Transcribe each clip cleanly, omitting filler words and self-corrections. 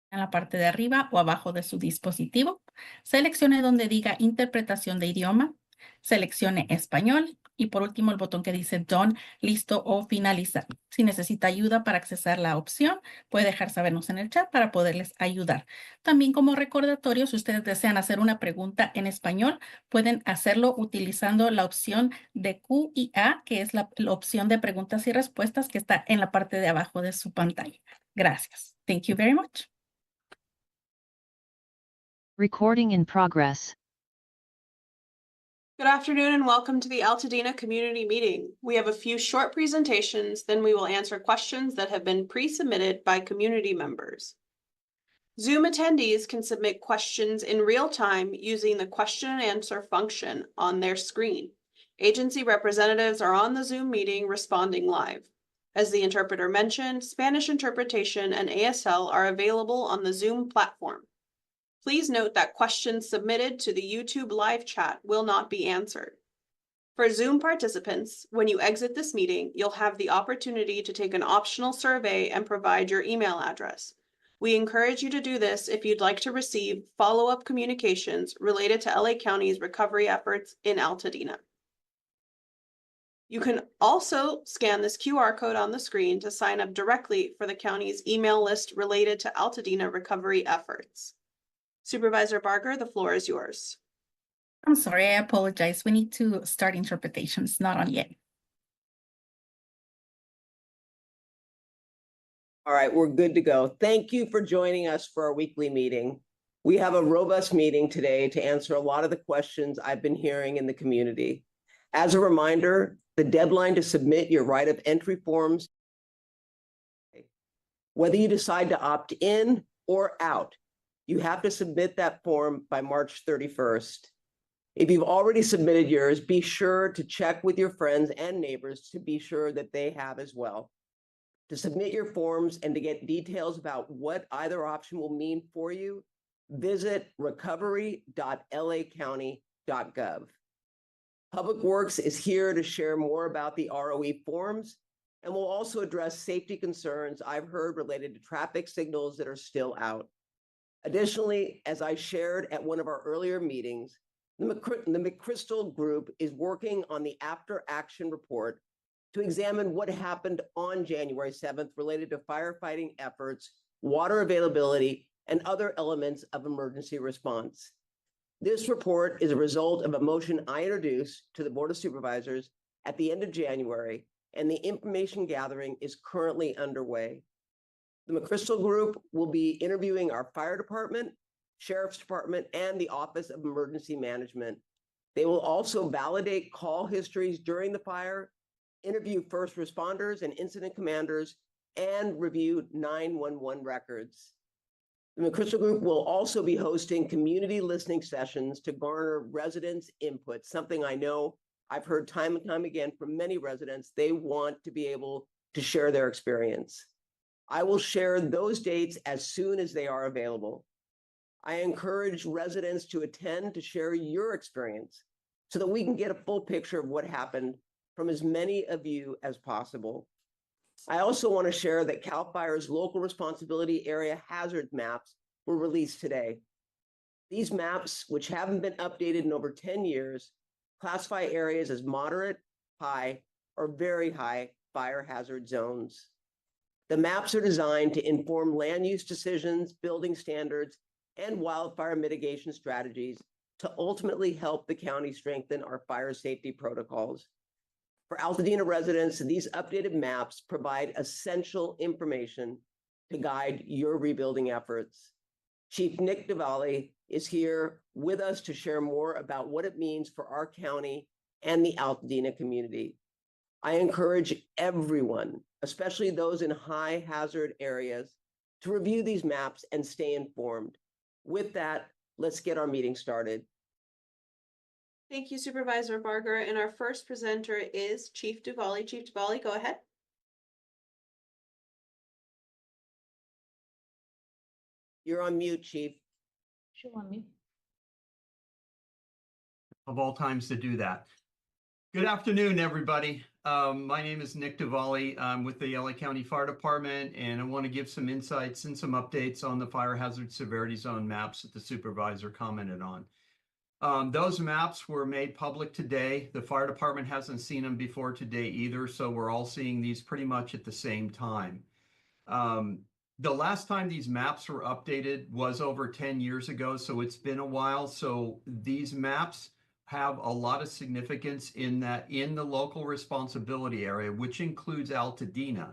En la parte de arriba o abajo de su dispositivo, seleccione donde diga interpretación de idioma, seleccione español y por último el botón que dice Done, listo o finalizar. Si necesita ayuda para accesar la opción, puede dejar sabernos en el chat para poderles ayudar. También como recordatorio, si ustedes desean hacer una pregunta en español, pueden hacerlo utilizando la opción de Q y A, que es la opción de preguntas y respuestas que está en la parte de abajo de su pantalla. Gracias. Thank you very much. Recording in progress. Good afternoon and welcome to the Altadena Community Meeting. We have a few short presentations, then we will answer questions that have been pre-submitted by community members. Zoom attendees can submit questions in real time using the question and answer function on their screen. Agency representatives are on the Zoom meeting responding live. As the interpreter mentioned, Spanish interpretation and ASL are available on the Zoom platform. Please note that questions submitted to the YouTube live chat will not be answered. For Zoom participants, when you exit this meeting, you'll have the opportunity to take an optional survey and provide your email address. We encourage you to do this if you'd like to receive follow-up communications related to LA County's recovery efforts in Altadena. You can also scan this QR code on the screen to sign up directly for the county's email list related to Altadena recovery efforts. Supervisor Barger, the floor is yours. I'm sorry, I apologize. We need to start interpretation. It's not on yet. All right, we're good to go. Thank you for joining us for our weekly meeting. We have a robust meeting today to answer a lot of the questions I've been hearing in the community. As a reminder, the deadline to submit your right of entry forms, whether you decide to opt in or out, you have to submit that form by March 31st. If you've already submitted yours, be sure to check with your friends and neighbors to be sure that they have as well. To submit your forms and to get details about what either option will mean for you, visit recovery.lacounty.gov. Public Works is here to share more about the ROE forms and will also address safety concerns I've heard related to traffic signals that are still out. Additionally, as I shared at one of our earlier meetings, the McChrystal Group is working on the after action report to examine what happened on January 7th related to firefighting efforts, water availability, and other elements of emergency response. This report is a result of a motion I introduced to the Board of Supervisors at the end of January, and the information gathering is currently underway. The McChrystal Group will be interviewing our fire department, sheriff's department, and the Office of Emergency Management. They will also validate call histories during the fire, interview first responders and incident commanders, and review 911 records. The McChrystal Group will also be hosting community listening sessions to garner residents' input, something I know I've heard time and time again from many residents. They want to be able to share their experience. I will share those dates as soon as they are available. I encourage residents to attend to share your experience so that we can get a full picture of what happened from as many of you as possible. I also want to share that CAL FIRE's local responsibility area hazard maps were released today. These maps, which haven't been updated in over 10 years, classify areas as moderate, high, or very high fire hazard zones. The maps are designed to inform land use decisions, building standards, and wildfire mitigation strategies to ultimately help the county strengthen our fire safety protocols. For Altadena residents, these updated maps provide essential information to guide your rebuilding efforts. Chief Nick DeValle is here with us to share more about what it means for our county and the Altadena community. I encourage everyone, especially those in high hazard areas, to review these maps and stay informed. With that, let's get our meeting started. Thank you, Supervisor Barger. And our first presenter is Chief DeValle. Chief DeValle, go ahead. You're on mute, Chief. Show on me. Of all times to do that. Good afternoon, everybody. My name is Nick Duvally. I'm with the LA County Fire Department, and I want to give some insights and some updates on the fire hazard severity zone maps that the supervisor commented on. Those maps were made public today. The fire department hasn't seen them before today either, so we're all seeing these pretty much at the same time. The last time these maps were updated was over 10 years ago, so it's been a while. So these maps have a lot of significance in that in the local responsibility area, which includes Altadena.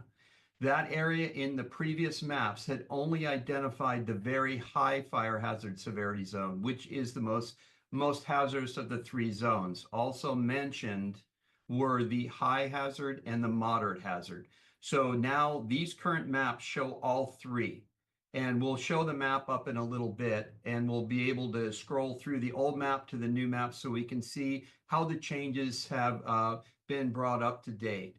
That area in the previous maps had only identified the very high fire hazard severity zone, which is the most hazardous of the three zones. Also mentioned were the high hazard and the moderate hazard. So now these current maps show all three, and we'll show the map up in a little bit, and we'll be able to scroll through the old map to the new map so we can see how the changes have been brought up to date.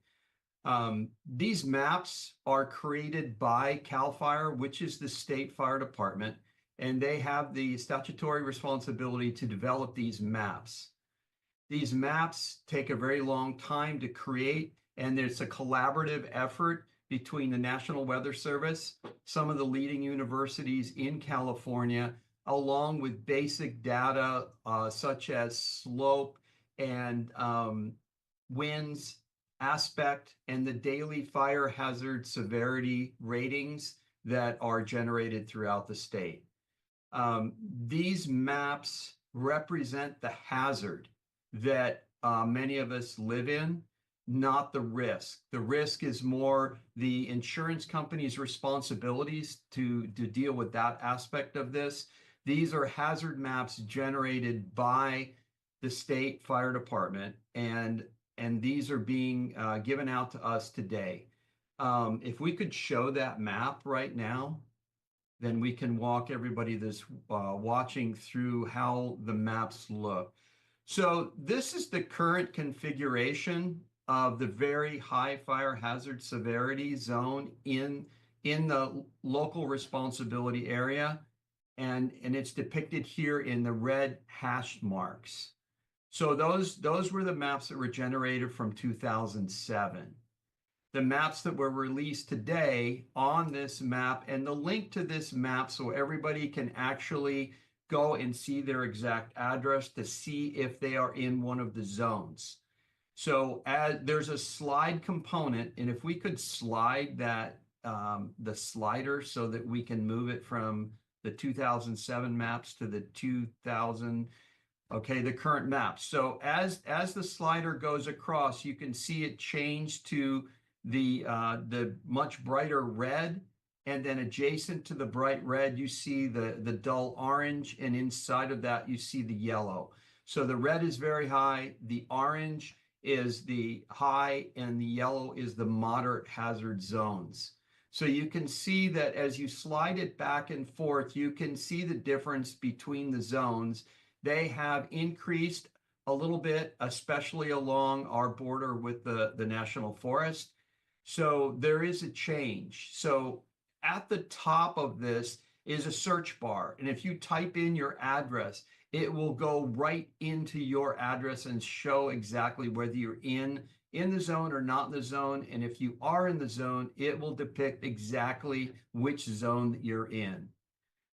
These maps are created by CAL FIRE, which is the state fire department, and they have the statutory responsibility to develop these maps. These maps take a very long time to create, and there's a collaborative effort between the National Weather Service, some of the leading universities in California, along with basic data such as slope and winds, aspect, and the daily fire hazard severity ratings that are generated throughout the state. These maps represent the hazard that many of us live in, not the risk. The risk is more the insurance company's responsibilities to deal with that aspect of this. These are hazard maps generated by the state fire department, and these are being given out to us today. If we could show that map right now, then we can walk everybody that's watching through how the maps look. So this is the current configuration of the very high fire hazard severity zone in the local responsibility area. And it's depicted here in the red hash marks. So those were the maps that were generated from 2007. The maps that were released today on this map, and the link to this map so everybody can actually go and see their exact address to see if they are in one of the zones. So there's a slide component, and if we could slide that, the slider so that we can move it from the 2007 maps to the the current maps. So as the slider goes across, you can see it change to the much brighter red, and then adjacent to the bright red, you see the dull orange, and inside of that, you see the yellow. So the red is very high, the orange is the high, and the yellow is the moderate hazard zones. So you can see that as you slide it back and forth, you can see the difference between the zones. They have increased a little bit, especially along our border with the National Forest. So there is a change. So at the top of this is a search bar. And if you type in your address, it will go right into your address and show exactly whether you're in the zone or not in the zone. And if you are in the zone, it will depict exactly which zone that you're in.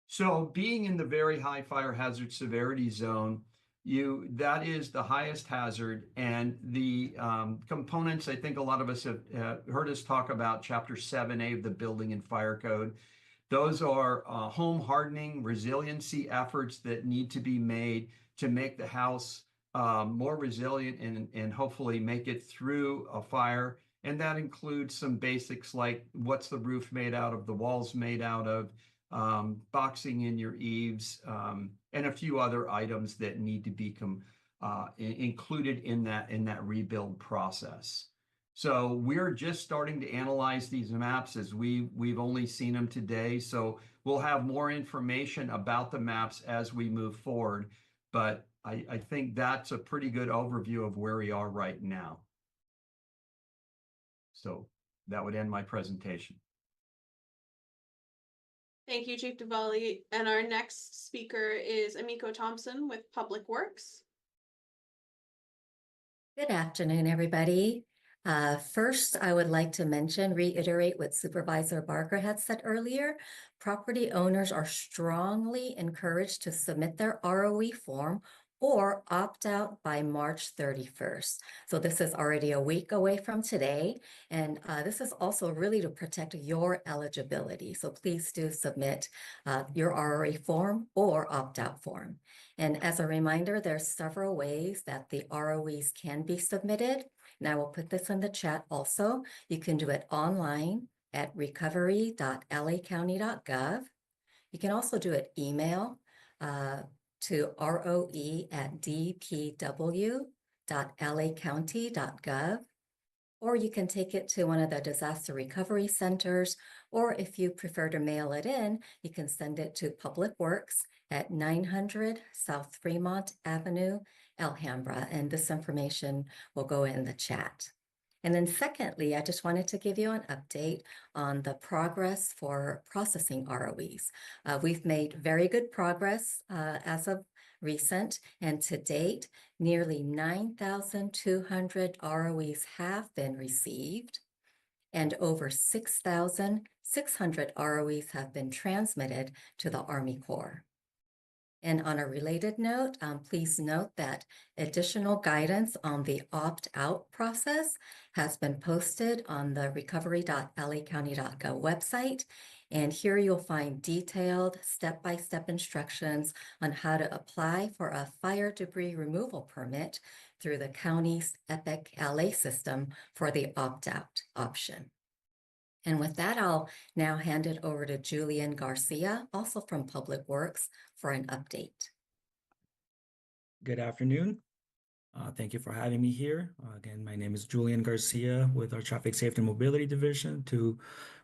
So being in the very high fire hazard severity zone, that is the highest hazard, and the components, I think a lot of us have heard us talk about Chapter 7A of the Building and Fire Code. Those are home hardening resiliency efforts that need to be made to make the house more resilient and hopefully make it through a fire. And that includes some basics like what's the roof made out of, the walls made out of, boxing in your eaves, and a few other items that need to be included in that rebuild process. So we're just starting to analyze these maps as we've only seen them today. So we'll have more information about the maps as we move forward. But I think that's a pretty good overview of where we are right now. So that would end my presentation. Thank you, Chief Duvally. And our next speaker is Amiko Thompson with Public Works. Good afternoon, everybody. First, I would like to reiterate what Supervisor Barger had said earlier. Property owners are strongly encouraged to submit their ROE form or opt out by March 31st. So this is already a week away from today. And this is also really to protect your eligibility. So please do submit your ROE form or opt-out form. And as a reminder, there's several ways that the ROEs can be submitted. And I will put this in the chat also. You can do it online at recovery.lacounty.gov. You can also do it email to roe@dpw.lacounty.gov. Or you can take it to one of the disaster recovery centers, or if you prefer to mail it in, you can send it to Public Works at 900 South Fremont Avenue, Alhambra, and this information will go in the chat. And then secondly, I just wanted to give you an update on the progress for processing ROEs. We've made very good progress as of recent, and to date, nearly 9,200 ROEs have been received, and over 6,600 ROEs have been transmitted to the Army Corps. And on a related note, please note that additional guidance on the opt-out process has been posted on the recovery.lacounty.gov website. And here you'll find detailed step-by-step instructions on how to apply for a fire debris removal permit through the county's EPIC LA system for the opt-out option. And with that, I'll now hand it over to Julian Garcia, also from Public Works, for an update. Good afternoon. Thank you for having me here. Again, my name is Julian Garcia with our Traffic Safety and Mobility Division to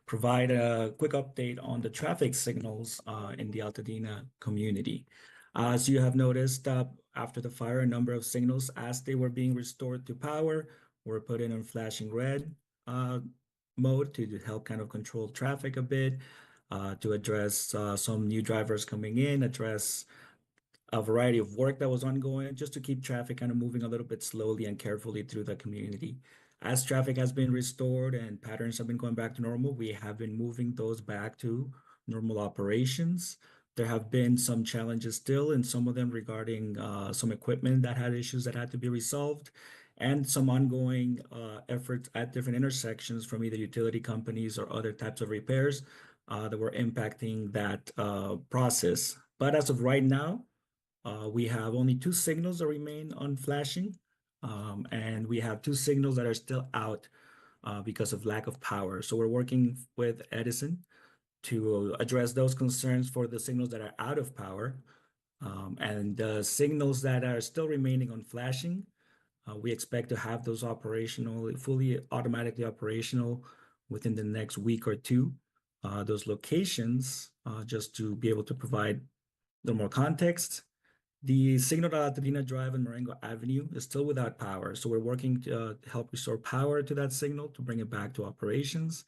provide a quick update on the traffic signals in the Altadena community. As you have noticed, after the fire, a number of signals as they were being restored to power were put in flashing red mode to help kind of control traffic a bit, to address some new drivers coming in, address a variety of work that was ongoing, just to keep traffic kind of moving a little bit slowly and carefully through the community. As traffic has been restored and patterns have been going back to normal, we have been moving those back to normal operations. There have been some challenges still, and some of them regarding some equipment that had issues that had to be resolved, and some ongoing efforts at different intersections from either utility companies or other types of repairs that were impacting that process. But as of right now, we have only 2 signals that remain on flashing, and we have 2 signals that are still out because of lack of power. So we're working with Edison to address those concerns for the signals that are out of power, and the signals that are still remaining on flashing. We expect to have those operational, fully automatically operational within the next week or 2. Those locations, just to be able to provide a little more context, the signal at Altadena Drive and Marengo Avenue is still without power. So we're working to help restore power to that signal to bring it back to operations.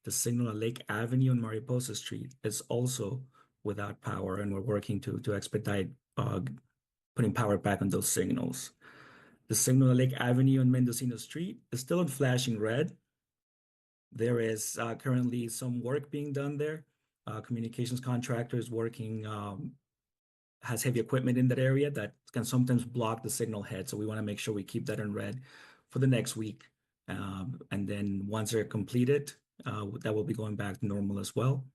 The signal at Lake Avenue and Mariposa Street is also without power, and we're working to expedite putting power back on those signals. The signal at Lake Avenue and Mendocino Street is still in flashing red. There is currently some work being done there. Communications contractor is working, has heavy equipment in that area that can sometimes block the signal head. So we want to make sure we keep that in red for the next week. And then once they're completed, that will be going back to normal as well.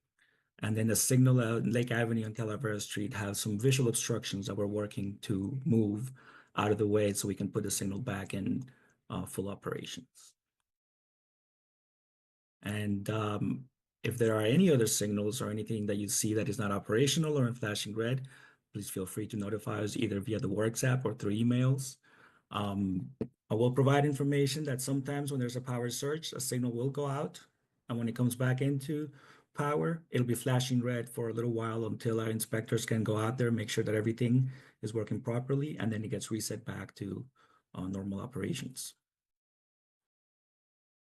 And then the signal at Lake Avenue and Calavera Street has some visual obstructions that we're working to move out of the way so we can put the signal back in full operations. And if there are any other signals or anything that you see that is not operational or in flashing red, please feel free to notify us either via the Works app or through emails. I will provide information that sometimes when there's a power surge, a signal will go out. And when it comes back into power, it'll be flashing red for a little while until our inspectors can go out there and make sure that everything is working properly. And then it gets reset back to normal operations.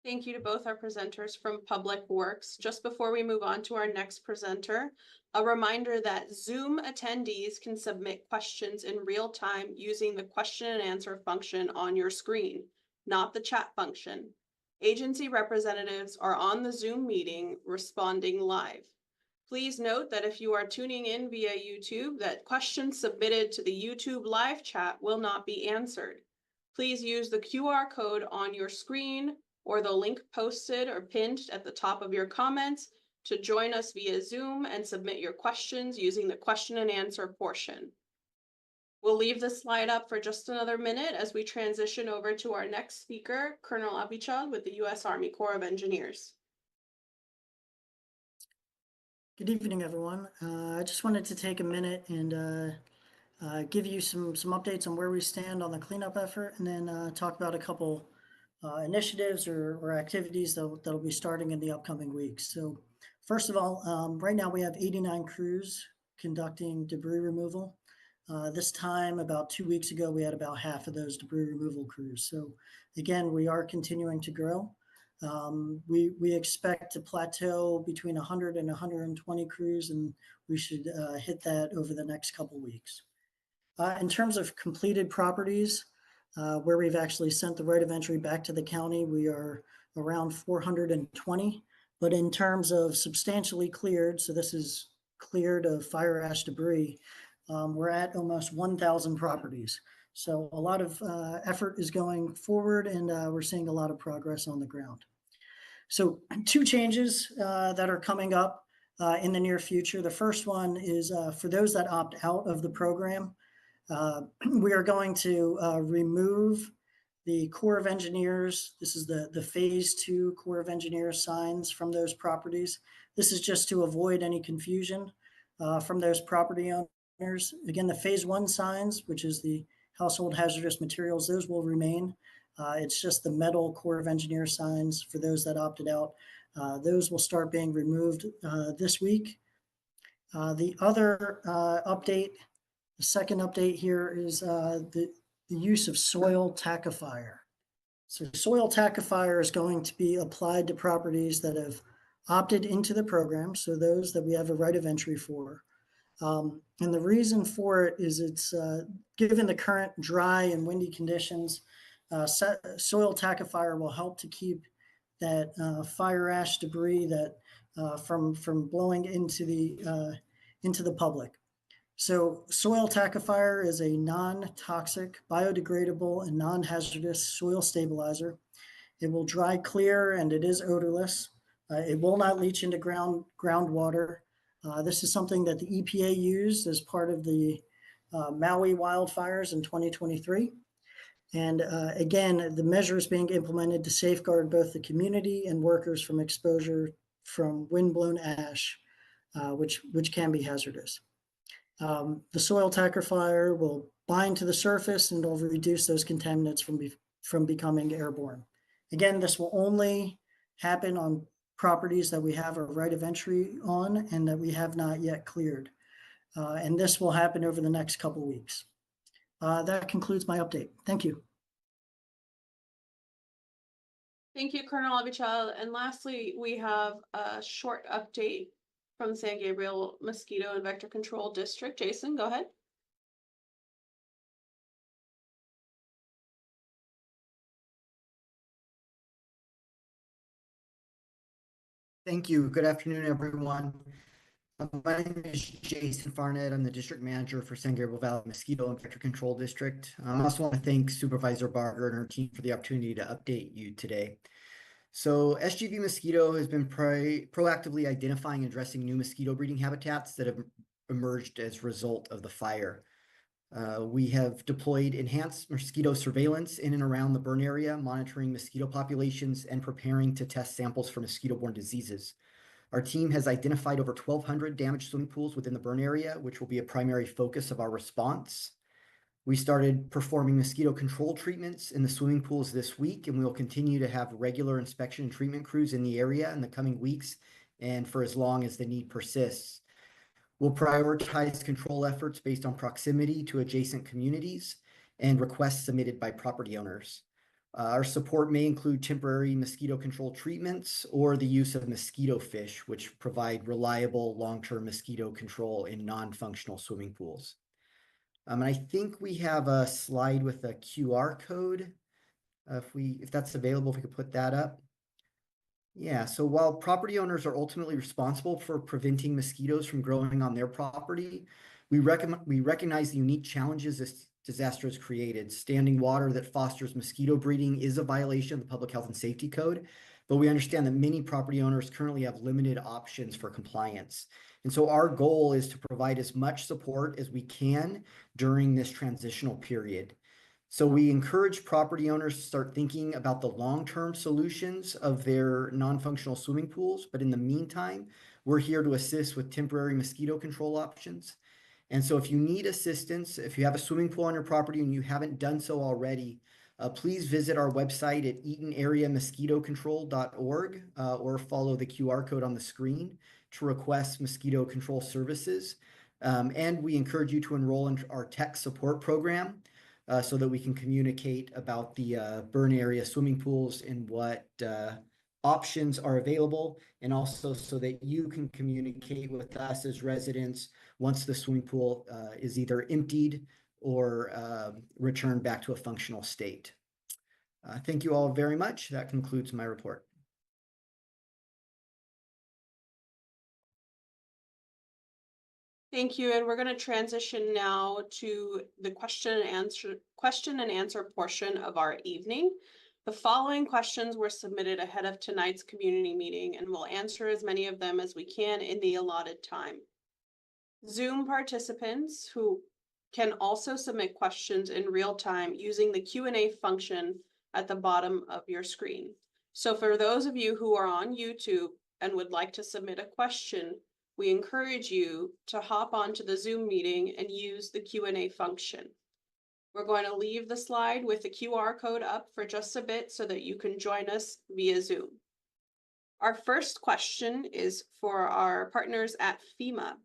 Thank you to both our presenters from Public Works. Just before we move on to our next presenter, a reminder that Zoom attendees can submit questions in real time using the question and answer function on your screen, not the chat function. Agency representatives are on the Zoom meeting responding live. Please note that if you are tuning in via YouTube, that questions submitted to the YouTube live chat will not be answered. Please use the QR code on your screen or the link posted or pinned at the top of your comments to join us via Zoom and submit your questions using the question and answer portion. We'll leave the slide up for just another minute as we transition over to our next speaker, Colonel Abichal with the U.S. Army Corps of Engineers. Good evening, everyone. I just wanted to take a minute and give you some updates on where we stand on the cleanup effort, and then talk about a couple initiatives or activities that'll be starting in the upcoming weeks. So first of all, right now we have 89 crews conducting debris removal. This time, about 2 weeks ago, we had about half of those debris removal crews. So again, we are continuing to grow. We expect to plateau between 100 and 120 crews, and we should hit that over the next couple weeks. In terms of completed properties, where we've actually sent the right of entry back to the county, we are around 420. But in terms of substantially cleared, so this is cleared of fire ash debris, we're at almost 1,000 properties. So a lot of effort is going forward, and we're seeing a lot of progress on the ground. So 2 changes that are coming up in the near future. The first one is for those that opt out of the program, we are going to remove the Corps of Engineers. This is the Phase 2 Corps of Engineers signs from those properties. This is just to avoid any confusion from those property owners. Again, the Phase 1 signs, which is the household hazardous materials, those will remain. It's just the metal Corps of Engineers signs for those that opted out. Those will start being removed this week. The other update, the second update here is the use of soil tackifier. So soil tackifier is going to be applied to properties that have opted into the program, so those that we have a right of entry for. And the reason for it is it's given the current dry and windy conditions, soil tackifier will help to keep that fire ash debris that from blowing into the public. So soil tackifier is a non-toxic, biodegradable, and non-hazardous soil stabilizer. It will dry clear, and it is odorless. It will not leach into groundwater. This is something that the EPA used as part of the Maui wildfires in 2023. And again, the measure is being implemented to safeguard both the community and workers from exposure from windblown ash, which can be hazardous. The soil tackifier will bind to the surface and will reduce those contaminants from becoming airborne. Again, this will only happen on properties that we have a right of entry on and that we have not yet cleared. And this will happen over the next couple weeks. That concludes my update. Thank you. Thank you, Colonel Abichal. And lastly, we have a short update from San Gabriel Mosquito and Vector Control District. Jason, go ahead. Thank you. Good afternoon, everyone. My name is Jason Farnett. I'm the district manager for San Gabriel Valley Mosquito and Vector Control District. I also want to thank Supervisor Barger and her team for the opportunity to update you today. So SGV Mosquito has been proactively identifying and addressing new mosquito breeding habitats that have emerged as a result of the fire. We have deployed enhanced mosquito surveillance in and around the burn area, monitoring mosquito populations and preparing to test samples for mosquito-borne diseases. Our team has identified over 1,200 damaged swimming pools within the burn area, which will be a primary focus of our response. We started performing mosquito control treatments in the swimming pools this week, and we will continue to have regular inspection and treatment crews in the area in the coming weeks and for as long as the need persists. We'll prioritize control efforts based on proximity to adjacent communities and requests submitted by property owners. Our support may include temporary mosquito control treatments or the use of mosquito fish, which provide reliable long-term mosquito control in non-functional swimming pools. And I think we have a slide with a QR code. If that's available, if we could put that up. Yeah, so while property owners are ultimately responsible for preventing mosquitoes from growing on their property, we recognize the unique challenges this disaster has created. Standing water that fosters mosquito breeding is a violation of the Public Health and Safety Code, but we understand that many property owners currently have limited options for compliance. And so our goal is to provide as much support as we can during this transitional period. So we encourage property owners to start thinking about the long-term solutions of their non-functional swimming pools. But in the meantime, we're here to assist with temporary mosquito control options. And so if you need assistance, if you have a swimming pool on your property and you haven't done so already, please visit our website at eatonareamosquitocontrol.org or follow the QR code on the screen to request mosquito control services. And we encourage you to enroll in our tech support program so that we can communicate about the burn area swimming pools and what options are available, and also so that you can communicate with us as residents once the swimming pool is either emptied or returned back to a functional state. Thank you all very much. That concludes my report. Thank you, and we're going to transition now to the question and answer portion of our evening. The following questions were submitted ahead of tonight's community meeting, and we'll answer as many of them as we can in the allotted time. Zoom participants who can also submit questions in real time using the Q&A function at the bottom of your screen. So for those of you who are on YouTube and would like to submit a question, we encourage you to hop onto the Zoom meeting and use the Q&A function. We're going to leave the slide with the QR code up for just a bit so that you can join us via Zoom. Our first question is for our partners at FEMA.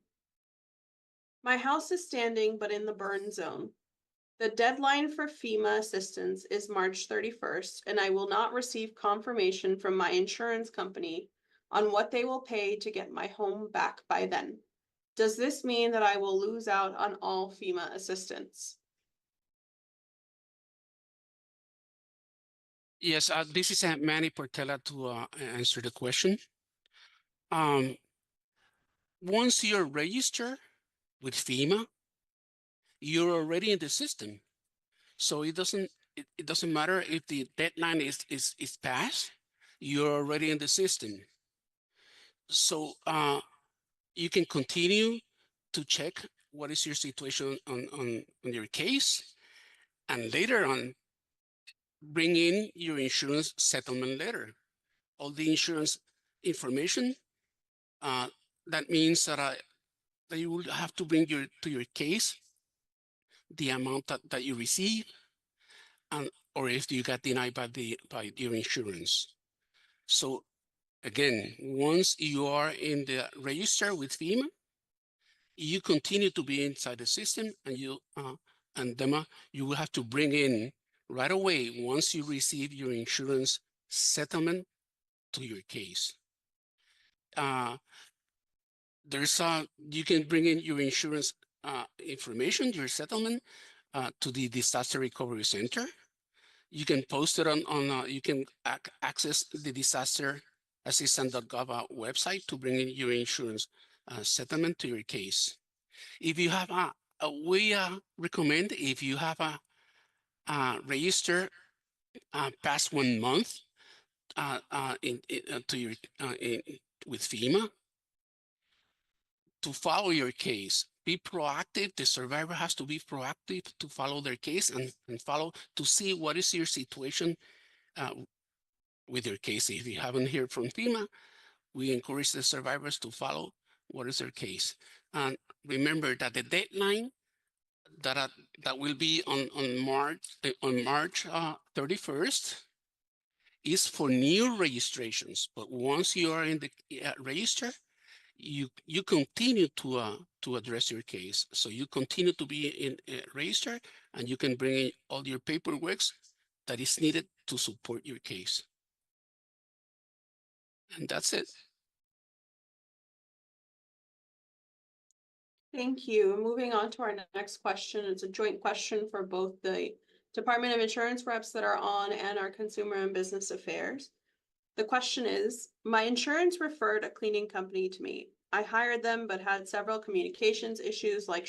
My house is standing but in the burn zone. The deadline for FEMA assistance is March 31st, and I will not receive confirmation from my insurance company on what they will pay to get my home back by then. Does this mean that I will lose out on all FEMA assistance? Yes, this is Manny Portela to answer the question. Once you're registered with FEMA, you're already in the system. So it doesn't matter if the deadline is passed, you're already in the system. So you can continue to check what is your situation on your case, and later on, bring in your insurance settlement letter. All the insurance information, that means that you will have to bring to your case the amount that you receive, or if you got denied by your insurance. So again, once you are in the register with FEMA, you continue to be inside the system, and you will have to bring in right away once you receive your insurance settlement to your case. You can bring in your insurance information, your settlement, to the Disaster Recovery Center. You can post it you can access the disasterassistance.gov website to bring in your insurance settlement to your case. If you have we recommend, if you have a register past 1 month with FEMA, to follow your case. Be proactive. The survivor has to be proactive to follow their case and follow to see what is your situation with your case. If you haven't heard from FEMA, we encourage the survivors to follow what is their case. And remember that the deadline that will be on March 31st is for new registrations. But once you are in the register, you continue to address your case. So you continue to be in register, and you can bring in all your paperwork that is needed to support your case. And that's it. Thank you. Moving on to our next question. It's a joint question for both the Department of Insurance reps that are on and our Consumer and Business Affairs. The question is, my insurance referred a cleaning company to me. I hired them, but had several communications issues like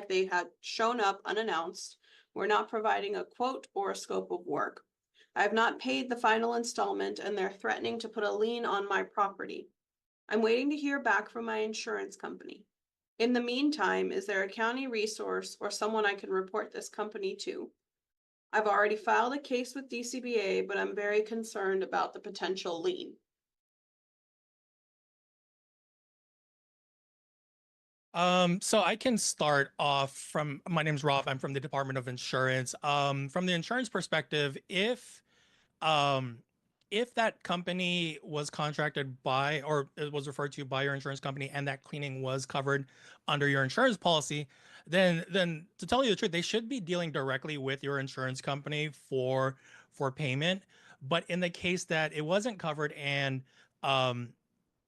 they had shown up unannounced, were not providing a quote or a scope of work. I have not paid the final installment and they're threatening to put a lien on my property. I'm waiting to hear back from my insurance company. In the meantime, is there a county resource or someone I can report this company to? I've already filed a case with DCBA, but I'm very concerned about the potential lien. So I can start off my name's Rob. I'm from the Department of Insurance. From the insurance perspective, if that company was contracted by, or it was referred to by your insurance company and that cleaning was covered under your insurance policy, then to tell you the truth, they should be dealing directly with your insurance company for payment. But in the case that it wasn't covered and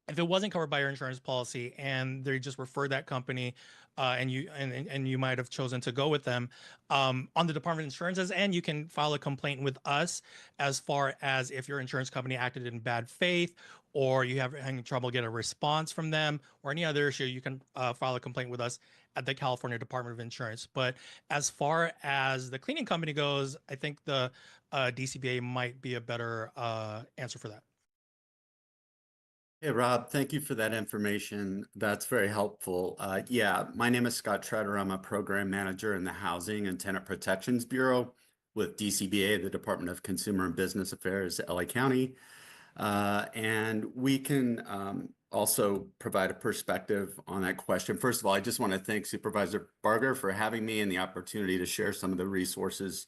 if it wasn't covered by your insurance policy and they just referred that company and you might have chosen to go with them, on the Department of Insurance's end, you can file a complaint with us as far as if your insurance company acted in bad faith or you have having trouble getting a response from them or any other issue, you can file a complaint with us at the California Department of Insurance. But as far as the cleaning company goes, I think the DCBA might be a better answer for that. Hey, Rob, thank you for that information. That's very helpful. Yeah, my name is Scott Treader. I'm a program manager in the Housing and Tenant Protections Bureau with DCBA, the Department of Consumer and Business Affairs, LA County. And we can also provide a perspective on that question. First of all, I just want to thank Supervisor Barger for having me and the opportunity to share some of the resources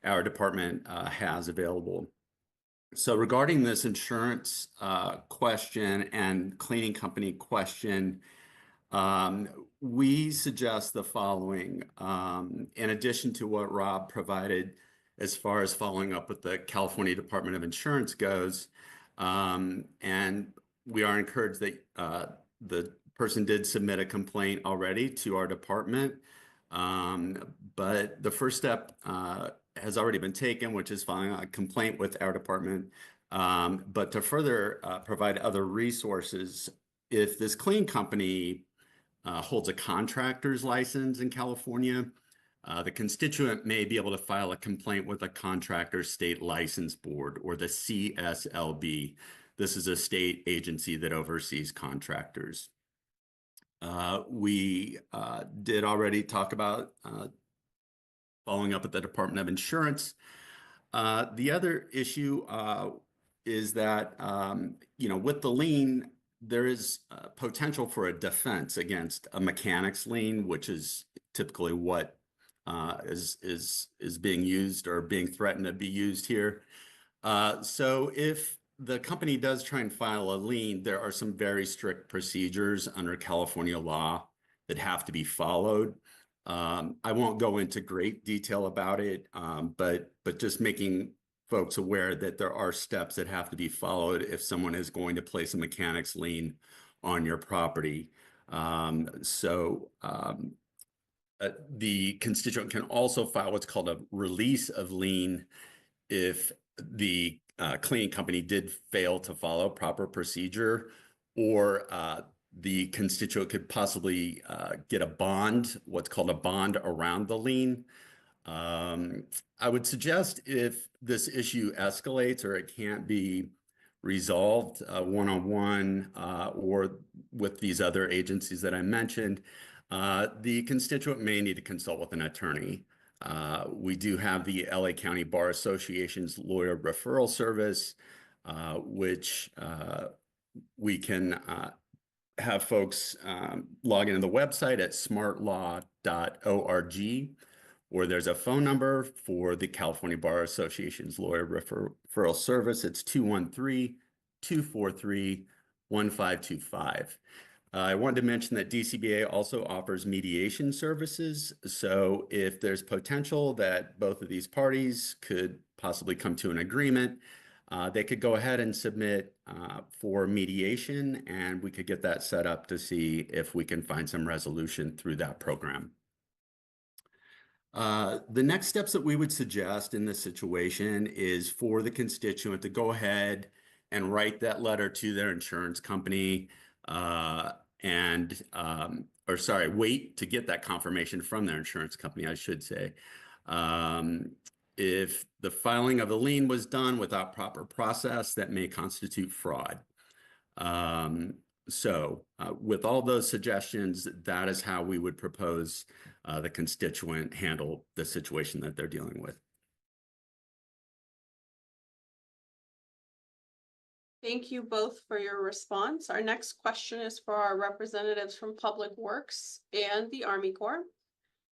our department has available. So regarding this insurance question and cleaning company question, we suggest the following. In addition to what Rob provided as far as following up with the California Department of Insurance goes, and we are encouraged that the person did submit a complaint already to our department, but the first step has already been taken, which is filing a complaint with our department. But to further provide other resources, if this cleaning company holds a contractor's license in California, the constituent may be able to file a complaint with a contractor state license board or the CSLB. This is a state agency that oversees contractors. We did already talk about following up at the Department of Insurance. The other issue is that, with the lien, there is potential for a defense against a mechanic's lien, which is typically what is being used or being threatened to be used here. So if the company does try and file a lien, there are some very strict procedures under California law that have to be followed. I won't go into great detail about it, but just making folks aware that there are steps that have to be followed if someone is going to place a mechanic's lien on your property. The constituent can also file what's called a release of lien if the cleaning company did fail to follow proper procedure, or the constituent could possibly get a bond, what's called a bond around the lien. I would suggest if this issue escalates or it can't be resolved one-on-one or with these other agencies that I mentioned, the constituent may need to consult with an attorney. We do have the LA County Bar Association's lawyer referral service, which we can have folks log into the website at smartlaw.org, or there's a phone number for the California Bar Association's lawyer referral service. It's 213-243-1525. I wanted to mention that DCBA also offers mediation services. So if there's potential that both of these parties could possibly come to an agreement, they could go ahead and submit for mediation, and we could get that set up to see if we can find some resolution through that program. The next steps that we would suggest in this situation is for the constituent to go ahead and write that letter to their insurance company wait to get that confirmation from their insurance company, I should say. If the filing of a lien was done without proper process, that may constitute fraud. With all those suggestions, that is how we would propose the constituent handle the situation that they're dealing with. Thank you both for your response. Our next question is for our representatives from Public Works and the Army Corps.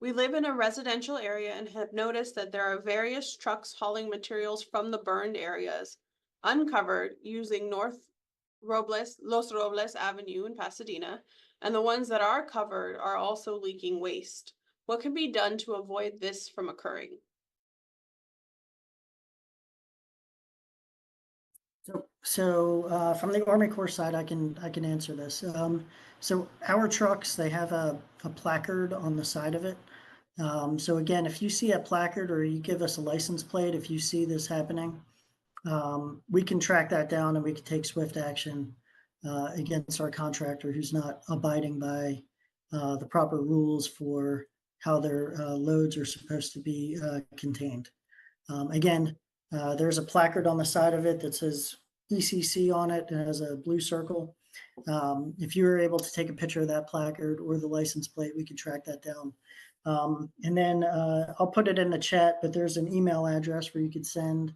We live in a residential area and have noticed that there are various trucks hauling materials from the burned areas uncovered using Los Robles Avenue in Pasadena, and the ones that are covered are also leaking waste. What can be done to avoid this from occurring? So from the Army Corps side, I can answer this. So our trucks, they have a placard on the side of it. So again, if you see a placard or you give us a license plate, if you see this happening, we can track that down and we can take swift action against our contractor who's not abiding by the proper rules for how their loads are supposed to be contained. Again, there's a placard on the side of it that says ECC on it and has a blue circle. If you were able to take a picture of that placard or the license plate, we could track that down. And then I'll put it in the chat, but there's an email address where you could send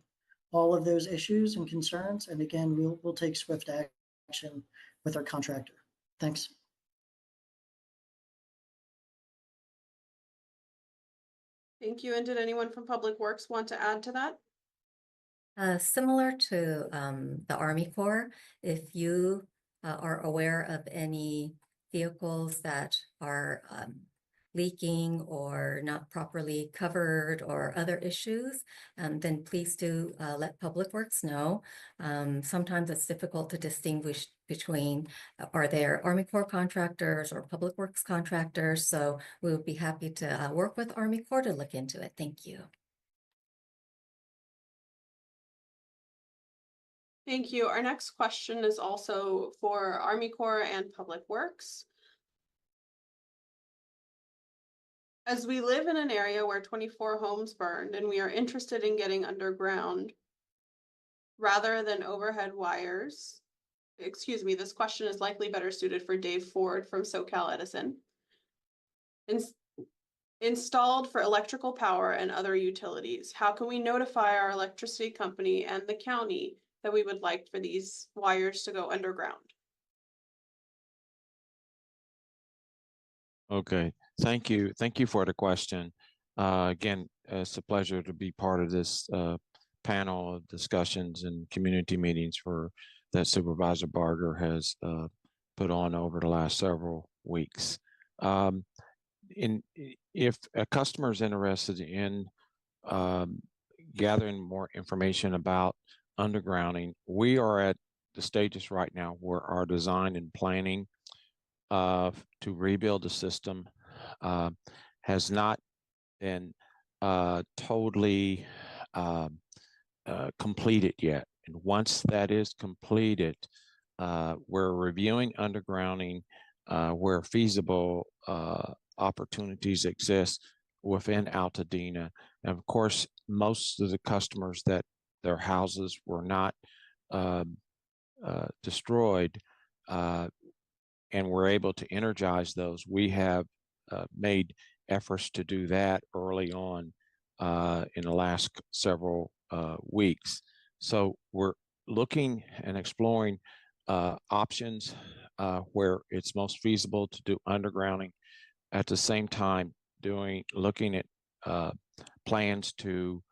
all of those issues and concerns. And again, we'll take swift action with our contractor. Thanks. Thank you. And did anyone from Public Works want to add to that? Similar to the Army Corps, if you are aware of any vehicles that are leaking or not properly covered or other issues, then please do let Public Works know. Sometimes it's difficult to distinguish between are there Army Corps contractors or Public Works contractors. So we would be happy to work with Army Corps to look into it. Thank you. Thank you. Our next question is also for Army Corps and Public Works. As we live in an area where 24 homes burned and we are interested in getting underground rather than overhead wires, excuse me, this question is likely better suited for Dave Ford from SoCal Edison. Installed for electrical power and other utilities, how can we notify our electricity company and the county that we would like for these wires to go underground? Okay, thank you. Thank you for the question. Again, it's a pleasure to be part of this panel of discussions and community meetings that Supervisor Barger has put on over the last several weeks. If a customer is interested in gathering more information about undergrounding, we are at the stages right now where our design and planning to rebuild the system has not been totally completed yet. And once that is completed, we're reviewing undergrounding where feasible opportunities exist within Altadena. And of course, most of the customers that their houses were not destroyed and we're able to energize those, we have made efforts to do that early on in the last several weeks. So we're looking and exploring options where it's most feasible to do undergrounding. At the same time, looking at plans to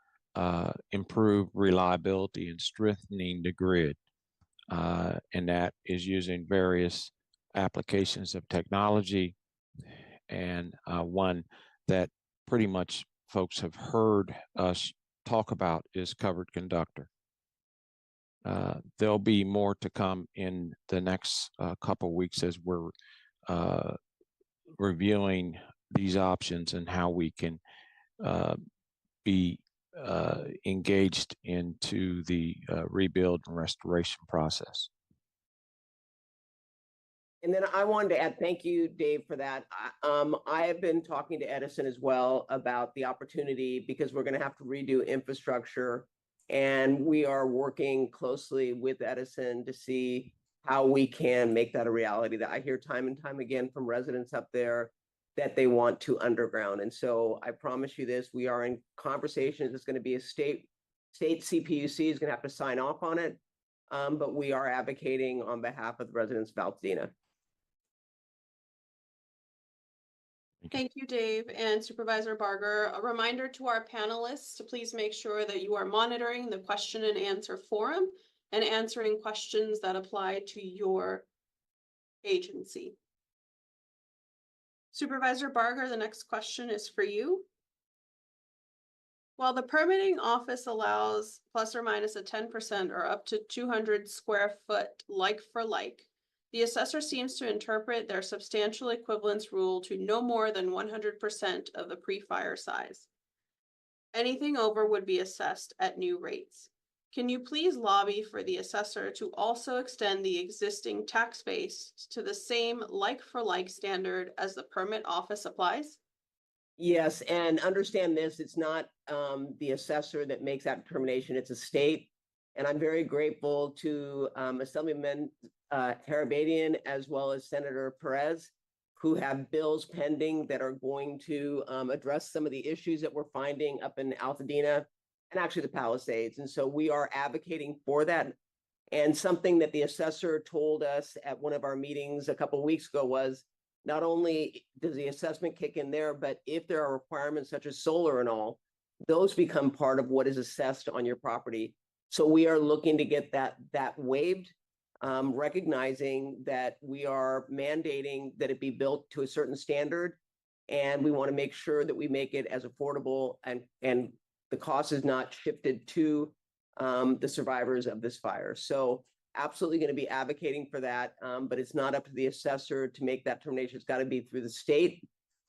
improve reliability and strengthening the grid. And that is using various applications of technology, and one that pretty much folks have heard us talk about is covered conductor. There'll be more to come in the next couple of weeks as we're reviewing these options and how we can be engaged into the rebuild and restoration process. And then I wanted to add, thank you, Dave, for that. I have been talking to Edison as well about the opportunity because we're going to have to redo infrastructure. And we are working closely with Edison to see how we can make that a reality. That I hear time and time again from residents up there that they want to underground. And so I promise you this, we are in conversations. It's going to be a state CPUC is going to have to sign off on it. But we are advocating on behalf of the residents of Altadena. Thank you, Dave and Supervisor Barger. A reminder to our panelists to please make sure that you are monitoring the question and answer forum and answering questions that apply to your agency. Supervisor Barger, the next question is for you. While the permitting office allows plus or minus a 10% or up to 200 square foot like for like, the assessor seems to interpret their substantial equivalence rule to no more than 100% of the pre-fire size. Anything over would be assessed at new rates. Can you please lobby for the assessor to also extend the existing tax base to the same like-for-like standard as the permit office applies? Yes, and understand this, it's not the assessor that makes that determination, it's a state. And I'm very grateful to Assemblyman Harabadian as well as Senator Perez, who have bills pending that are going to address some of the issues that we're finding up in Altadena and actually the Palisades. And so we are advocating for that. And something that the assessor told us at one of our meetings a couple of weeks ago was not only does the assessment kick in there, but if there are requirements such as solar and all, those become part of what is assessed on your property. So we are looking to get that waived, recognizing that we are mandating that it be built to a certain standard. And we want to make sure that we make it as affordable and the cost is not shifted to the survivors of this fire. So absolutely going to be advocating for that, but it's not up to the assessor to make that determination. It's got to be through the state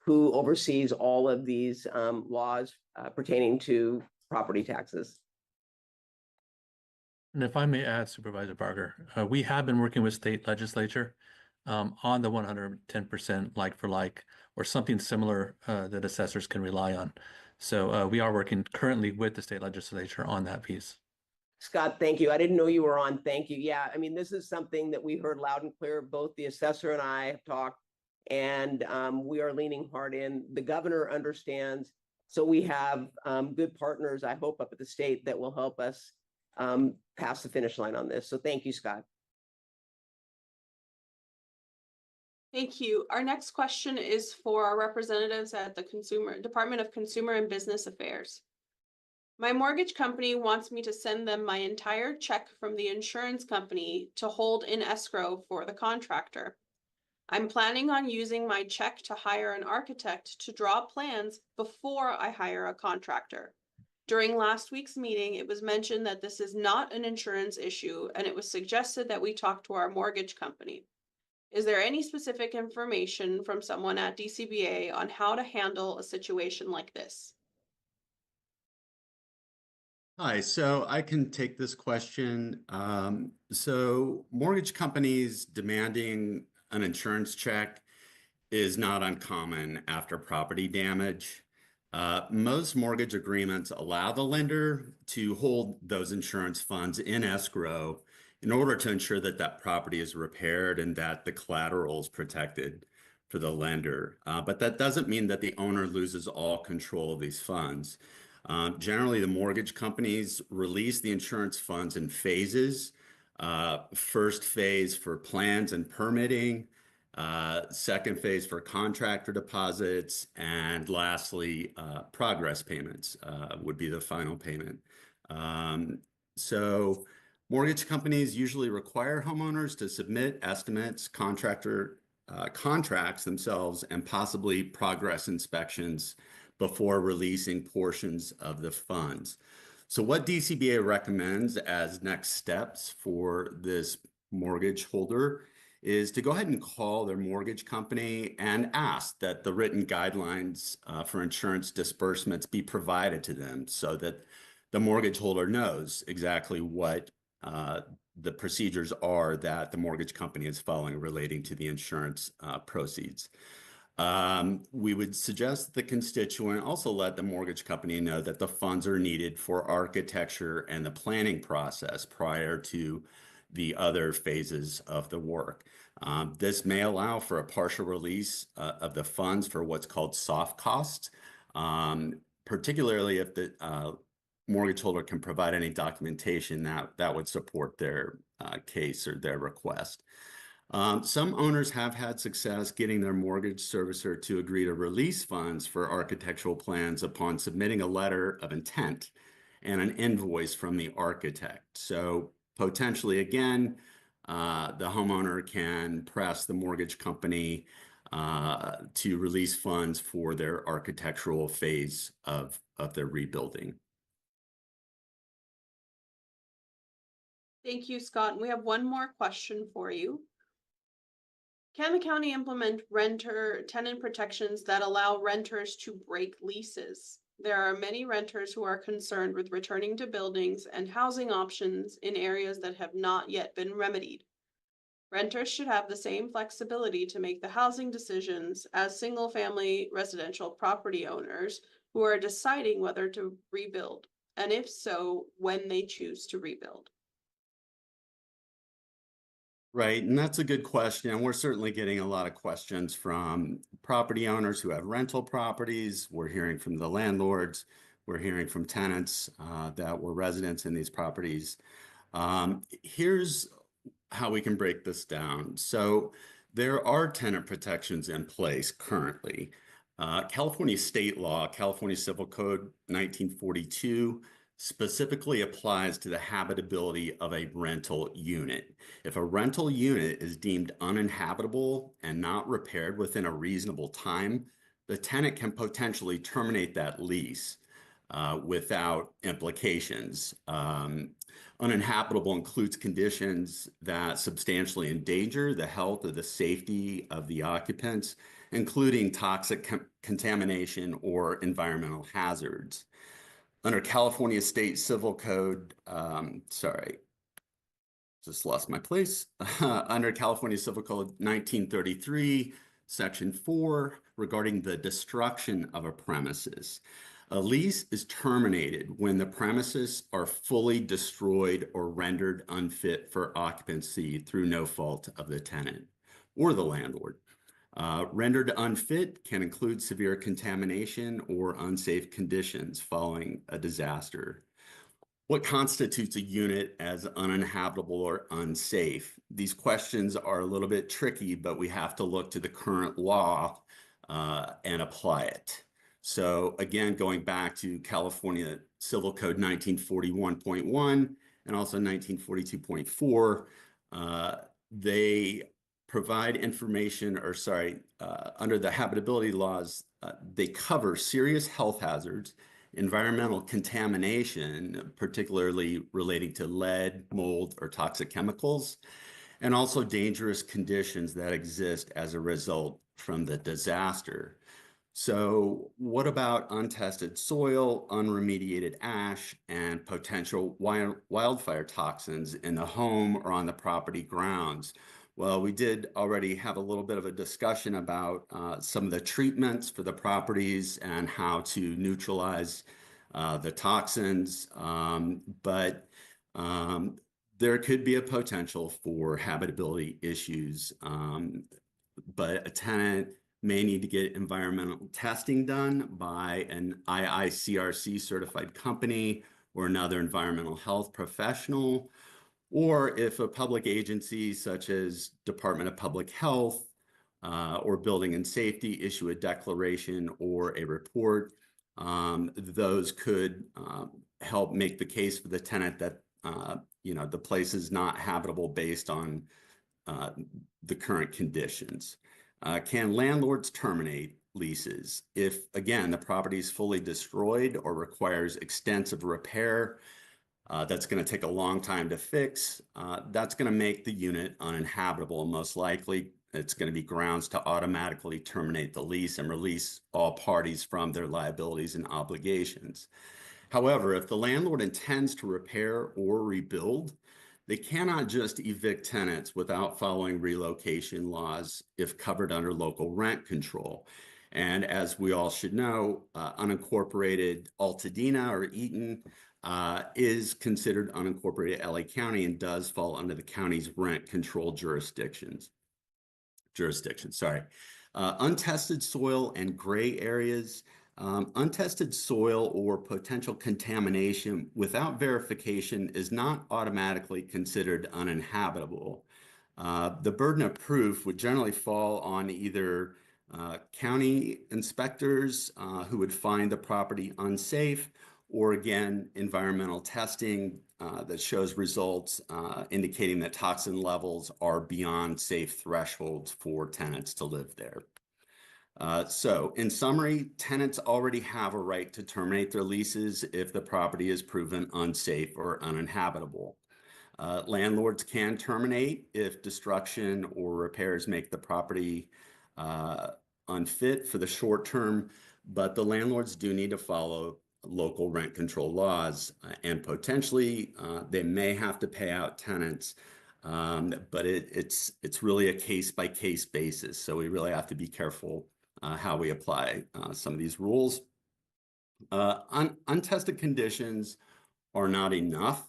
who oversees all of these laws pertaining to property taxes. And if I may add, Supervisor Barger, we have been working with state legislature on the 110% like for like, or something similar that assessors can rely on. So we are working currently with the state legislature on that piece. Scott, thank you. I didn't know you were on. Thank you. Yeah, I mean, this is something that we heard loud and clear. Both the assessor and I have talked, and we are leaning hard in. The governor understands. So we have good partners, I hope, up at the state that will help us pass the finish line on this. So thank you, Scott. Thank you. Our next question is for our representatives at the Department of Consumer and Business Affairs. My mortgage company wants me to send them my entire check from the insurance company to hold in escrow for the contractor. I'm planning on using my check to hire an architect to draw plans before I hire a contractor. During last week's meeting, it was mentioned that this is not an insurance issue, and it was suggested that we talk to our mortgage company. Is there any specific information from someone at DCBA on how to handle a situation like this? Hi, so I can take this question. So mortgage companies demanding an insurance check is not uncommon after property damage. Most mortgage agreements allow the lender to hold those insurance funds in escrow in order to ensure that that property is repaired and that the collateral is protected for the lender. But that doesn't mean that the owner loses all control of these funds. Generally, the mortgage companies release the insurance funds in phases. First phase for plans and permitting, second phase for contractor deposits, and lastly, progress payments would be the final payment. So Mortgage companies usually require homeowners to submit estimates, contracts themselves, and possibly progress inspections before releasing portions of the funds. So what DCBA recommends as next steps for this mortgage holder is to go ahead and call their mortgage company and ask that the written guidelines for insurance disbursements be provided to them so that the mortgage holder knows exactly what the procedures are that the mortgage company is following relating to the insurance proceeds. We would suggest the constituent also let the mortgage company know that the funds are needed for architecture and the planning process prior to the other phases of the work. This may allow for a partial release of the funds for what's called soft costs, particularly if the mortgage holder can provide any documentation that would support their case or their request. Some owners have had success getting their mortgage servicer to agree to release funds for architectural plans upon submitting a letter of intent and an invoice from the architect. So potentially, again, the homeowner can press the mortgage company to release funds for their architectural phase of their rebuilding. Thank you, Scott. And we have one more question for you. Can the county implement renter-tenant protections that allow renters to break leases? There are many renters who are concerned with returning to buildings and housing options in areas that have not yet been remedied. Renters should have the same flexibility to make the housing decisions as single-family residential property owners who are deciding whether to rebuild, and if so, when they choose to rebuild. Right, and that's a good question. And we're certainly getting a lot of questions from property owners who have rental properties. We're hearing from the landlords. We're hearing from tenants that were residents in these properties. Here's how we can break this down. So there are tenant protections in place currently. California state law, California Civil Code 1942, specifically applies to the habitability of a rental unit. If a rental unit is deemed uninhabitable and not repaired within a reasonable time, the tenant can potentially terminate that lease without implications. Uninhabitable includes conditions that substantially endanger the health or the safety of the occupants, including toxic contamination or environmental hazards. Under California State Civil Code, just lost my place. Under California Civil Code 1933, Section 4, regarding the destruction of a premises. A lease is terminated when the premises are fully destroyed or rendered unfit for occupancy through no fault of the tenant or the landlord. Rendered unfit can include severe contamination or unsafe conditions following a disaster. What constitutes a unit as uninhabitable or unsafe? These questions are a little bit tricky, but we have to look to the current law and apply it. So again, going back to California Civil Code 1941.1 and also 1942.4, they provide information, under the habitability laws, they cover serious health hazards, environmental contamination, particularly relating to lead, mold, or toxic chemicals, and also dangerous conditions that exist as a result from the disaster. So what about untested soil, unremediated ash, and potential wildfire toxins in the home or on the property grounds? Well, we did already have a little bit of a discussion about some of the treatments for the properties and how to neutralize the toxins, but there could be a potential for habitability issues, but a tenant may need to get environmental testing done by an IICRC certified company or another environmental health professional. Or if a public agency such as Department of Public Health or Building and Safety issue a declaration or a report, those could help make the case for the tenant that the place is not habitable based on the current conditions. Can landlords terminate leases if, again, the property is fully destroyed or requires extensive repair? That's going to take a long time to fix. That's going to make the unit uninhabitable. Most likely, it's going to be grounds to automatically terminate the lease and release all parties from their liabilities and obligations. However, if the landlord intends to repair or rebuild, they cannot just evict tenants without following relocation laws if covered under local rent control. And as we all should know, unincorporated Altadena or Eaton is considered unincorporated LA County and does fall under the county's rent control jurisdiction. Untested soil and gray areas. Untested soil or potential contamination without verification is not automatically considered uninhabitable. The burden of proof would generally fall on either county inspectors who would find the property unsafe, or again, environmental testing that shows results indicating that toxin levels are beyond safe thresholds for tenants to live there. So in summary, tenants already have a right to terminate their leases if the property is proven unsafe or uninhabitable. Landlords can terminate if destruction or repairs make the property unfit for the short term, but the landlords do need to follow local rent control laws, and potentially they may have to pay out tenants, but it's really a case-by-case basis. So we really have to be careful how we apply some of these rules. Untested conditions are not enough.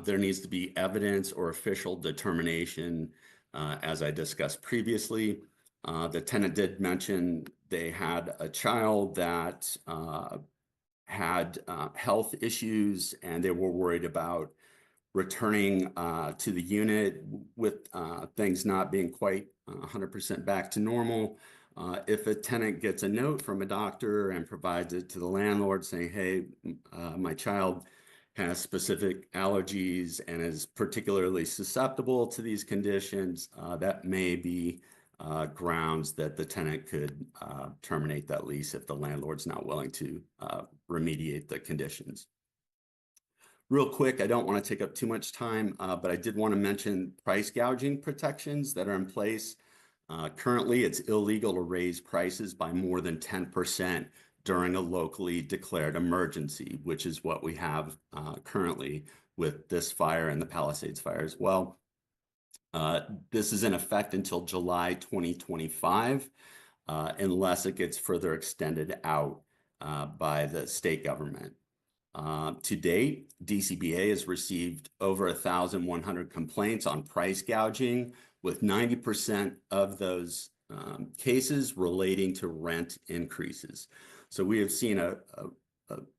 There needs to be evidence or official determination, as I discussed previously. The tenant did mention they had a child that had health issues, and they were worried about returning to the unit with things not being quite 100% back to normal. If a tenant gets a note from a doctor and provides it to the landlord saying, hey, my child has specific allergies and is particularly susceptible to these conditions, that may be grounds that the tenant could terminate that lease if the landlord's not willing to remediate the conditions. Real quick, I don't want to take up too much time, but I did want to mention price gouging protections that are in place. Currently, it's illegal to raise prices by more than 10% during a locally declared emergency, which is what we have currently with this fire and the Palisades fire as well. This is in effect until July 2025, unless it gets further extended out by the state government. To date, DCBA has received over 1,100 complaints on price gouging, with 90% of those cases relating to rent increases. So we have seen a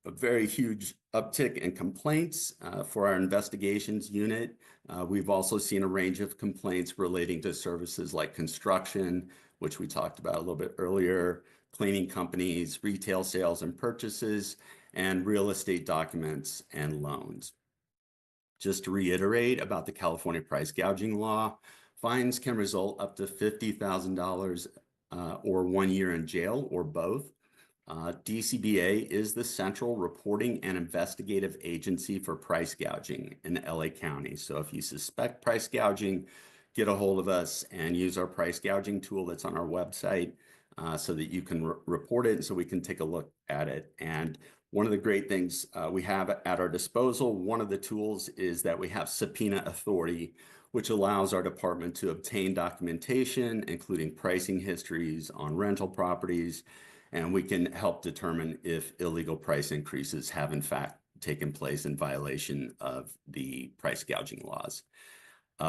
very huge uptick in complaints for our investigations unit. We've also seen a range of complaints relating to services like construction, which we talked about a little bit earlier, cleaning companies, retail sales and purchases, and real estate documents and loans. Just to reiterate about the California price gouging law, fines can result up to $50,000 or 1 year in jail or both. DCBA is the central reporting and investigative agency for price gouging in LA County. So if you suspect price gouging, get a hold of us and use our price gouging tool that's on our website so that you can report it and so we can take a look at it. And one of the great things we have at our disposal, one of the tools is that we have subpoena authority, which allows our department to obtain documentation, including pricing histories on rental properties, and we can help determine if illegal price increases have in fact taken place in violation of the price gouging laws.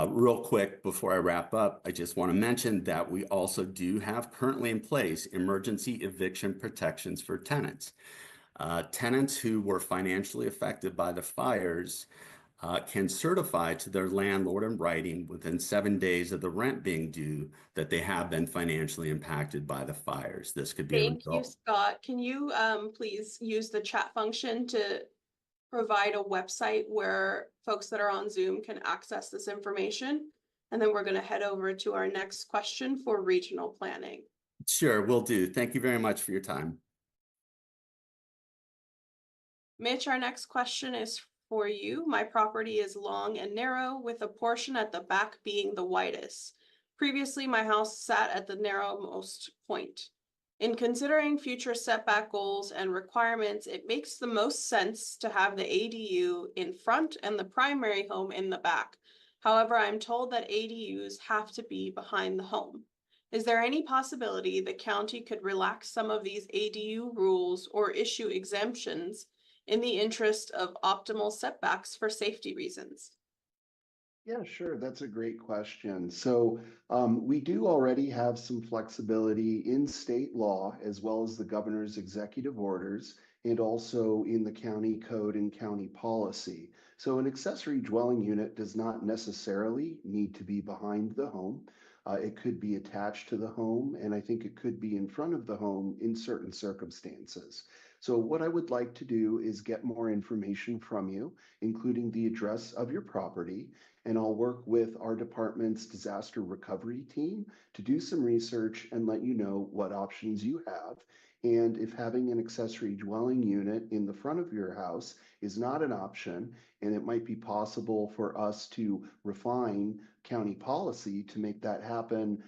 Real quick, before I wrap up, I just want to mention that we also do have currently in place emergency eviction protections for tenants. Tenants who were financially affected by the fires can certify to their landlord in writing within 7 days of the rent being due that they have been financially impacted by the fires. This could be Thank you, Scott. Can you please use the chat function to provide a website where folks that are on Zoom can access this information. And then we're going to head over to our next question for regional planning. Sure, will do. Thank you very much for your time. Mitch, our next question is for you. My property is long and narrow, with a portion at the back being the widest. Previously, my house sat at the narrowmost point. In considering future setback goals and requirements, it makes the most sense to have the ADU in front and the primary home in the back. However, I'm told that ADUs have to be behind the home. Is there any possibility the county could relax some of these ADU rules or issue exemptions in the interest of optimal setbacks for safety reasons? Yeah, sure. That's a great question. So we do already have some flexibility in state law, as well as the governor's executive orders, and also in the county code and county policy. So an accessory dwelling unit does not necessarily need to be behind the home. It could be attached to the home, and I think it could be in front of the home in certain circumstances. So what I would like to do is get more information from you, including the address of your property, and I'll work with our department's disaster recovery team to do some research and let you know what options you have. And if having an accessory dwelling unit in the front of your house is not an option, and it might be possible for us to refine county policy to make that happen,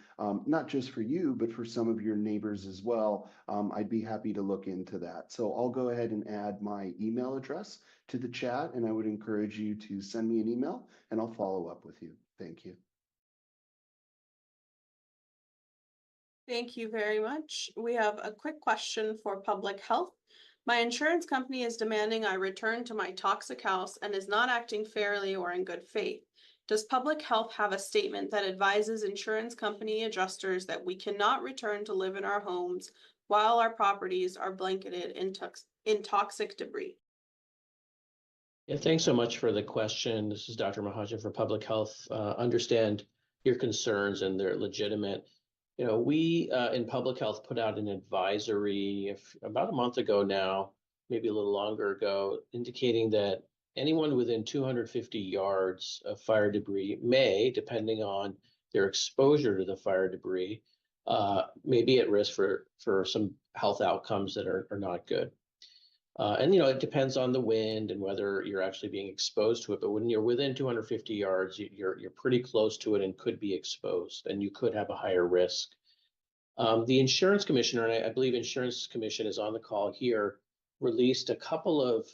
not just for you, but for some of your neighbors as well, I'd be happy to look into that. So I'll go ahead and add my email address to the chat, and I would encourage you to send me an email and I'll follow up with you. Thank you. Thank you very much. We have a quick question for public health. My insurance company is demanding I return to my toxic house and is not acting fairly or in good faith. Does public health have a statement that advises insurance company adjusters that we cannot return to live in our homes while our properties are blanketed in toxic debris? Yeah, thanks so much for the question. This is Dr. Mahajan for Public Health. Understand your concerns and they're legitimate. You know, we in Public Health put out an advisory about a month ago now, maybe a little longer ago, indicating that anyone within 250 yards of fire debris may, depending on their exposure to the fire debris, may be at risk for some health outcomes that are not good. And, you know, it depends on the wind and whether you're actually being exposed to it. But when you're within 250 yards, you're pretty close to it and could be exposed, and you could have a higher risk. The insurance commissioner, and I believe Insurance Commission is on the call here, released a couple of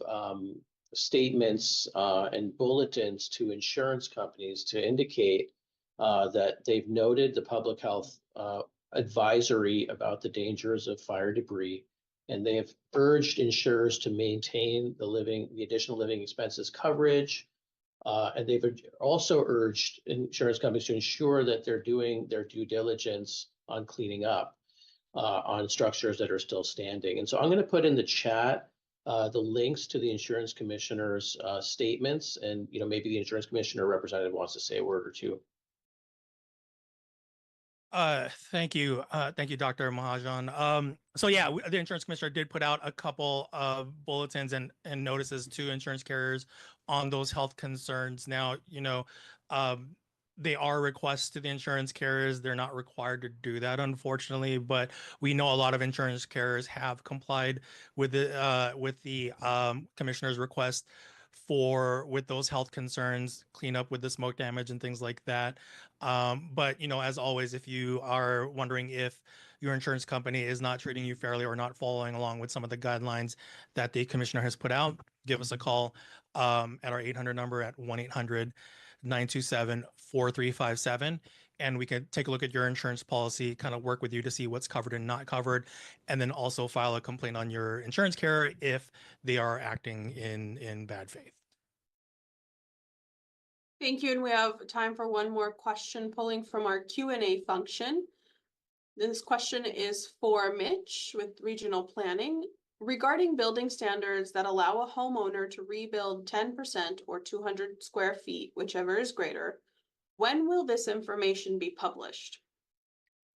statements and bulletins to insurance companies to indicate that they've noted the public health advisory about the dangers of fire debris. And they have urged insurers to maintain the additional living expenses coverage. And they've also urged insurance companies to ensure that they're doing their due diligence on cleaning up on structures that are still standing. And so I'm going to put in the chat the links to the insurance commissioner's statements. And, you know, maybe the insurance commissioner representative wants to say a word or two. Thank you. Thank you, Dr. Mahajan. So yeah, the insurance commissioner did put out a couple of bulletins and notices to insurance carriers on those health concerns. Now, you know, they are requests to the insurance carriers. They're not required to do that, unfortunately, but we know a lot of insurance carriers have complied with the commissioner's request with those health concerns, clean up with the smoke damage and things like that. But, you know, as always, if you are wondering if your insurance company is not treating you fairly or not following along with some of the guidelines that the commissioner has put out, give us a call at our 800 number at 1-800-927-4357. And we can take a look at your insurance policy, kind of work with you to see what's covered and not covered, and then also file a complaint on your insurance carrier if they are acting in bad faith. Thank you, and we have time for one more question pulling from our Q&A function. This question is for Mitch with regional planning. Regarding building standards that allow a homeowner to rebuild 10% or 200 square feet, whichever is greater, when will this information be published?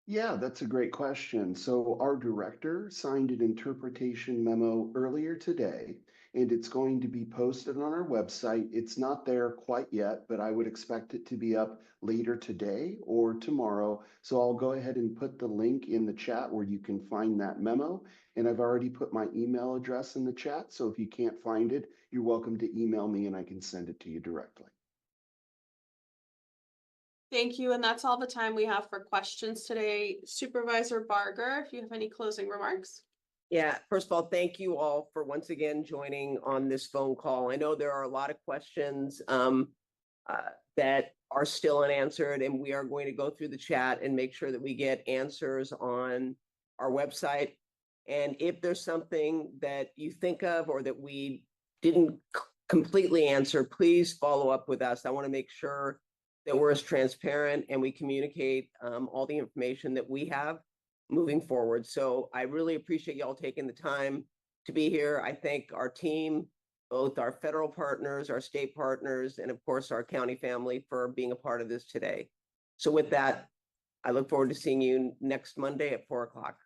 Yeah, that's a great question. So our director signed an interpretation memo earlier today, and it's going to be posted on our website. It's not there quite yet, but I would expect it to be up later today or tomorrow. So I'll go ahead and put the link in the chat where you can find that memo. And I've already put my email address in the chat. So if you can't find it, you're welcome to email me and I can send it to you directly. Thank you. And that's all the time we have for questions today. Supervisor Barger, if you have any closing remarks. Yeah, first of all, thank you all for once again joining on this phone call. I know there are a lot of questions that are still unanswered, and we are going to go through the chat and make sure that we get answers on our website. And if there's something that you think of or that we didn't completely answer, please follow up with us. I want to make sure that we're as transparent and we communicate all the information that we have moving forward. So I really appreciate y'all taking the time to be here. I thank our team, both our federal partners, our state partners, and of course our county family for being a part of this today. So with that, I look forward to seeing you next Monday at 4 o'clock.